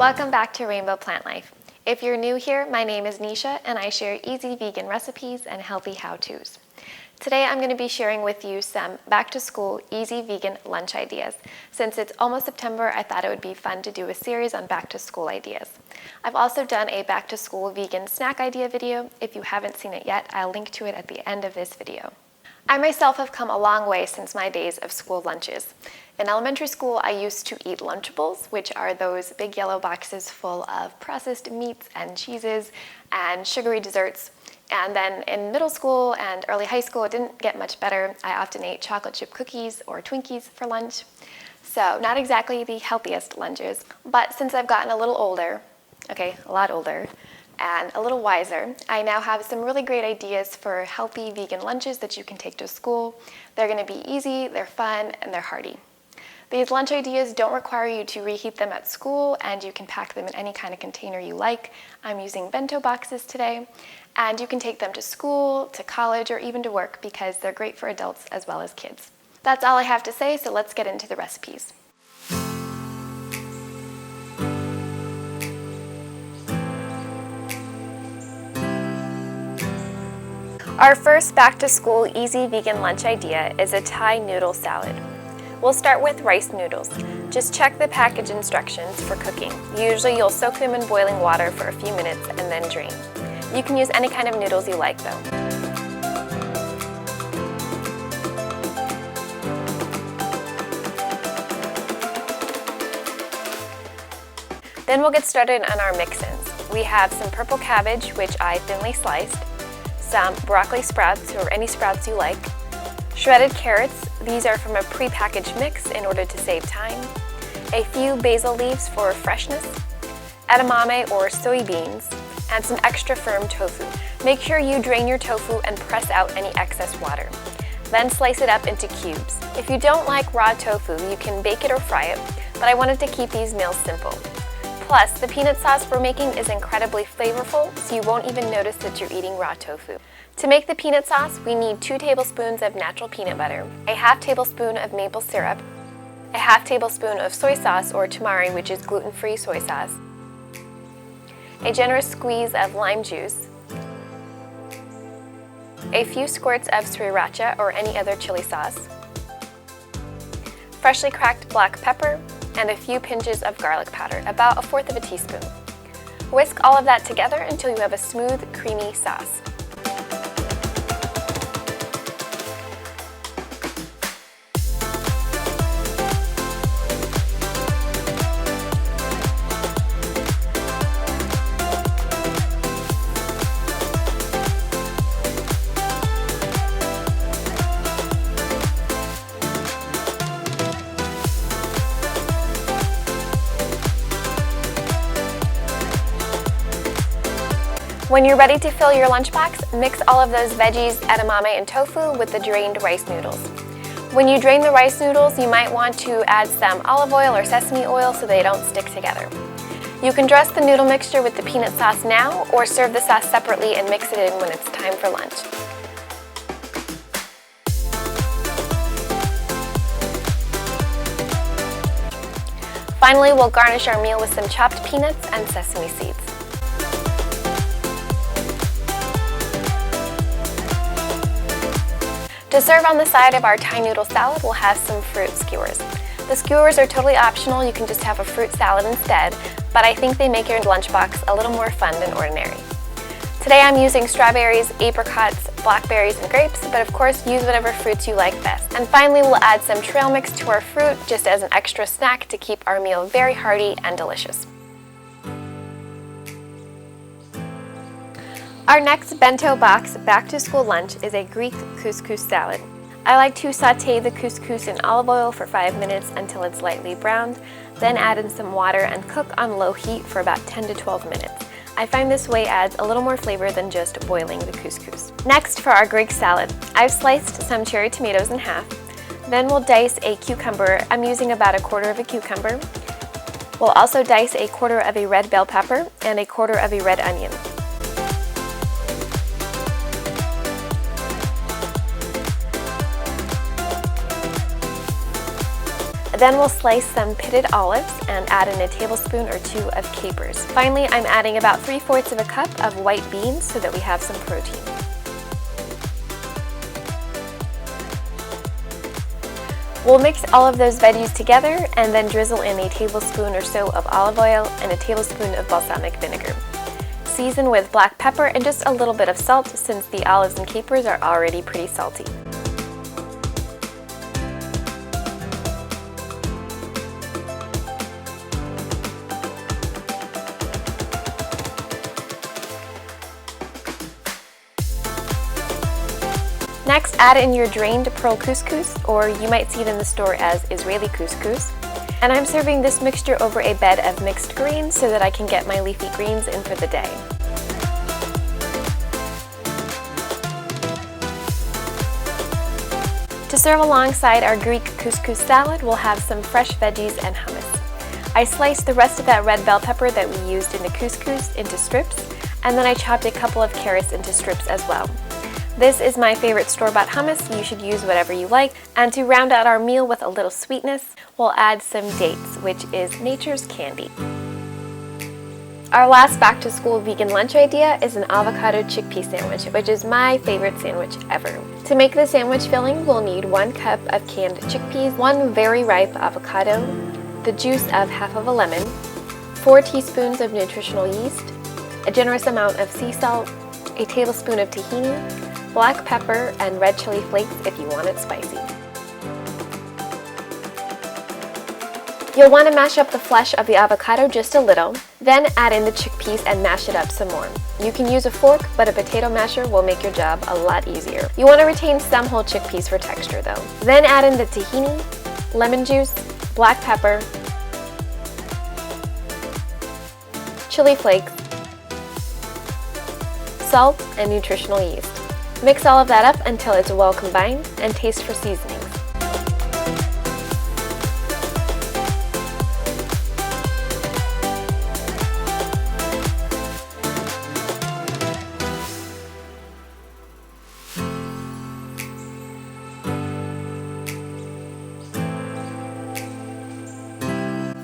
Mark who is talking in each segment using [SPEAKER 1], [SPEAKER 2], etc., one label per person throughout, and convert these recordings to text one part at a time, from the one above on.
[SPEAKER 1] Welcome back to Rainbow Plant Life. If you're new here, my name is Nisha and I share easy vegan recipes and healthy how-tos. Today I'm going to be sharing with you some back-to-school easy vegan lunch ideas. Since it's almost September, I thought it would be fun to do a series on back-to-school ideas. I've also done a back-to-school vegan snack idea video. If you haven't seen it yet, I'll link to it at the end of this video. I myself have come a long way since my days of school lunches. In elementary school, I used to eat Lunchables, which are those big yellow boxes full of processed meats and cheeses and sugary desserts. And then in middle school and early high school, it didn't get much better. I often ate chocolate chip cookies or Twinkies for lunch. So not exactly the healthiest lunches, but since I've gotten a little older, a lot older, and a little wiser, I now have some really great ideas for healthy vegan lunches that you can take to school. They're going to be easy, they're fun, and they're hearty. These lunch ideas don't require you to reheat them at school, and you can pack them in any kind of container you like. I'm using bento boxes today, and you can take them to school, to college, or even to work because they're great for adults as well as kids. That's all I have to say, so let's get into the recipes. Our first back-to-school easy vegan lunch idea is a Thai noodle salad. We'll start with rice noodles. Just check the package instructions for cooking. Usually you'll soak them in boiling water for a few minutes and then drain. You can use any kind of noodles you like though. Then we'll get started on our mix-ins. We have some purple cabbage, which I thinly sliced, some broccoli sprouts, or any sprouts you like, shredded carrots, these are from a pre-packaged mix in order to save time, a few basil leaves for freshness, edamame or soybeans, and some extra firm tofu. Make sure you drain your tofu and press out any excess water. Then slice it up into cubes. If you don't like raw tofu, you can bake it or fry it, but I wanted to keep these meals simple. Plus, the peanut sauce we're making is incredibly flavorful, so you won't even notice that you're eating raw tofu. To make the peanut sauce, we need 2 tablespoons of natural peanut butter, a half tablespoon of maple syrup, a half tablespoon of soy sauce or tamari, which is gluten-free soy sauce, a generous squeeze of lime juice, a few squirts of sriracha or any other chili sauce, freshly cracked black pepper, and a few pinches of garlic powder, about 1/4 teaspoon. Whisk all of that together until you have a smooth, creamy sauce. When you're ready to fill your lunchbox, mix all of those veggies, edamame, and tofu with the drained rice noodles. When you drain the rice noodles, you might want to add some olive oil or sesame oil so they don't stick together. You can dress the noodle mixture with the peanut sauce now, or serve the sauce separately and mix it in when it's time for lunch. Finally, we'll garnish our meal with some chopped peanuts and sesame seeds. To serve on the side of our Thai noodle salad, we'll have some fruit skewers. The skewers are totally optional, you can just have a fruit salad instead, but I think they make your lunchbox a little more fun than ordinary. Today I'm using strawberries, apricots, blackberries, and grapes, but of course use whatever fruits you like best. And finally we'll add some trail mix to our fruit just as an extra snack to keep our meal very hearty and delicious. Our next bento box back-to-school lunch is a Greek couscous salad. I like to saute the couscous in olive oil for 5 minutes until it's lightly browned, then add in some water and cook on low heat for about 10 to 12 minutes. I find this way adds a little more flavor than just boiling the couscous. Next, for our Greek salad, I've sliced some cherry tomatoes in half. Then we'll dice a cucumber. I'm using about 1/4 of a cucumber. We'll also dice 1/4 of a red bell pepper and 1/4 of a red onion. Then we'll slice some pitted olives and add in a tablespoon or 2 of capers. Finally, I'm adding about 3/4 of a cup of white beans so that we have some protein. We'll mix all of those veggies together and then drizzle in a tablespoon or so of olive oil and a tablespoon of balsamic vinegar. Season with black pepper and just a little bit of salt since the olives and capers are already pretty salty. Next, add in your drained pearl couscous, or you might see it in the store as Israeli couscous. And I'm serving this mixture over a bed of mixed greens so that I can get my leafy greens in for the day. To serve alongside our Greek couscous salad, we'll have some fresh veggies and hummus. I sliced the rest of that red bell pepper that we used in the couscous into strips, and then I chopped a couple of carrots into strips as well. This is my favorite store-bought hummus. You should use whatever you like. And to round out our meal with a little sweetness, we'll add some dates, which is nature's candy. Our last back-to-school vegan lunch idea is an avocado chickpea sandwich, which is my favorite sandwich ever. To make the sandwich filling, we'll need 1 cup of canned chickpeas, 1 very ripe avocado, the juice of half of a lemon, 4 teaspoons of nutritional yeast, a generous amount of sea salt, a tablespoon of tahini, black pepper, and red chili flakes if you want it spicy. You'll want to mash up the flesh of the avocado just a little, then add in the chickpeas and mash it up some more. You can use a fork, but a potato masher will make your job a lot easier. You want to retain some whole chickpeas for texture though. Then add in the tahini, lemon juice, black pepper, chili flakes, salt, and nutritional yeast. Mix all of that up until it's well combined and taste for seasonings.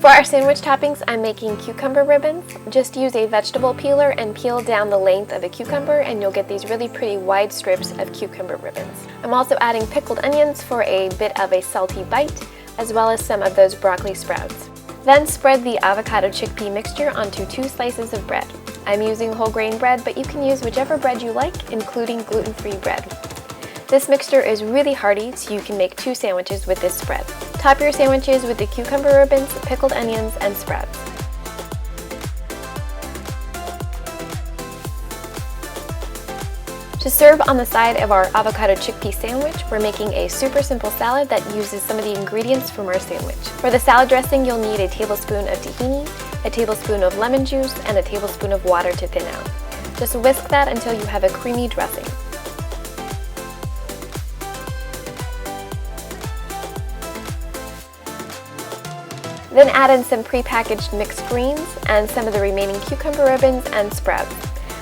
[SPEAKER 1] For our sandwich toppings, I'm making cucumber ribbons. Just use a vegetable peeler and peel down the length of a cucumber and you'll get these really pretty wide strips of cucumber ribbons. I'm also adding pickled onions for a bit of a salty bite, as well as some of those broccoli sprouts. Then spread the avocado chickpea mixture onto 2 slices of bread. I'm using whole grain bread, but you can use whichever bread you like, including gluten-free bread. This mixture is really hearty, so you can make 2 sandwiches with this spread. Top your sandwiches with the cucumber ribbons, pickled onions, and sprouts. To serve on the side of our avocado chickpea sandwich, we're making a super simple salad that uses some of the ingredients from our sandwich. For the salad dressing, you'll need a tablespoon of tahini, a tablespoon of lemon juice, and a tablespoon of water to thin out. Just whisk that until you have a creamy dressing. Then add in some pre-packaged mixed greens and some of the remaining cucumber ribbons and sprouts.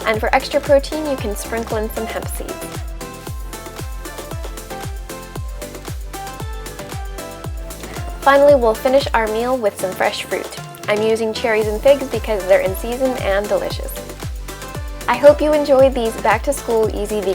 [SPEAKER 1] And for extra protein, you can sprinkle in some hemp seeds. Finally, we'll finish our meal with some fresh fruit. I'm using cherries and figs because they're in season and delicious. I hope you enjoyed these back-to-school easy vegan